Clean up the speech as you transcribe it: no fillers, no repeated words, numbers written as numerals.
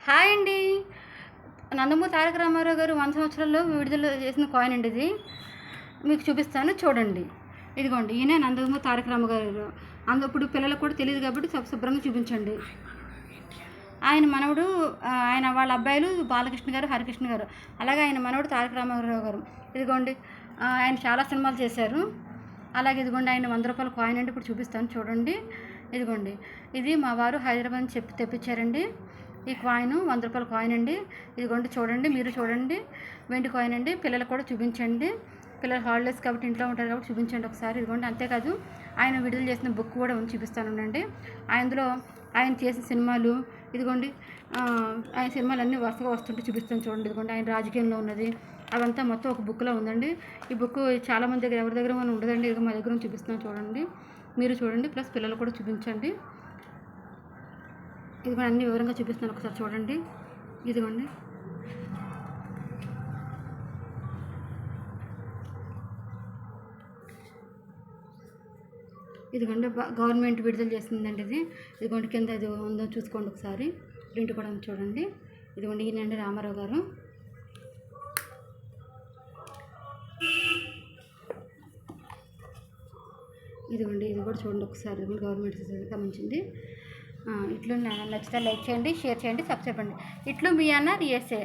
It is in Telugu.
హాయ్ అండి. నందమూరి తారక రామారావు గారు 100 సంవత్సరాల్లో విడుదల చేసిన కాయిన్ అండి ఇది. మీకు చూపిస్తాను చూడండి. ఇదిగోండి, ఈయన నందమూరి తారక రామారావు గారు. ఇప్పుడు పిల్లలకు కూడా తెలియదు కాబట్టి శుభ్రంగా చూపించండి. ఆయన మనవడు, ఆయన వాళ్ళ అబ్బాయిలు బాలకృష్ణ గారు, హరికృష్ణ గారు. అలాగే ఆయన మనవడు తారక రామారావు గారు. ఇదిగోండి, ఆయన చాలా సినిమాలు చేశారు. అలాగే ఇదిగోండి, ఆయన 100 రూపాయల కాయిన్ అండి. ఇప్పుడు చూపిస్తాను చూడండి. ఇదిగోండి, ఇది మా వారు హైదరాబాద్ నుంచి తెప్పించారండి. ఈ కాయిన్ 100 రూపాయల కాయిన్ అండి. ఇదిగోండి చూడండి, మీరు చూడండి. వెండి కాయిన్ అండి. పిల్లలకు కూడా చూపించండి. పిల్లలు హాలిడేస్ కాబట్టి ఇంట్లో ఉంటారు కాబట్టి చూపించండి ఒకసారి. ఇదిగోండి, అంతేకాదు ఆయన విడుదల చేసిన బుక్ కూడా చూపిస్తానండి. అందులో ఆయన చేసిన సినిమాలు, ఇదిగోండి ఆయన సినిమాలన్నీ వరుసగా వస్తుంటే చూపిస్తాను చూడండి. ఇదిగోండి, ఆయన రాజకీయంలో ఉన్నది అవంతా మొత్తం ఒక బుక్లో ఉందండి. ఈ బుక్ చాలామంది దగ్గర ఎవరి దగ్గర మనం ఉండదండి. ఇది మా దగ్గర చూపిస్తున్నాను చూడండి, మీరు చూడండి. ప్లస్ పిల్లలు కూడా చూపించండి. ఇది కూడా అన్ని వివరంగా చూపిస్తున్నాను, ఒకసారి చూడండి. ఇదిగోండి, ఇదిగోండి గవర్నమెంట్ విడుదల చేసిందండి ఇది. ఇదిగోండి, కింద ఇది ఉందో చూసుకోండి ఒకసారి. ప్రింట్ కూడా చూడండి. ఇదిగోండి, ఈయనండి రామారావు గారు. ఇదిగోండి, ఇది కూడా చూడండి ఒకసారి. ఇదిగోండి, గవర్నమెంట్ సంబంధించింది. ఇట్లు నచ్చితే లైక్ చేయండి, షేర్ చేయండి, సబ్స్క్రైబ్ అండి. ఇట్లు మీ అన్న రిఎస్ఏ.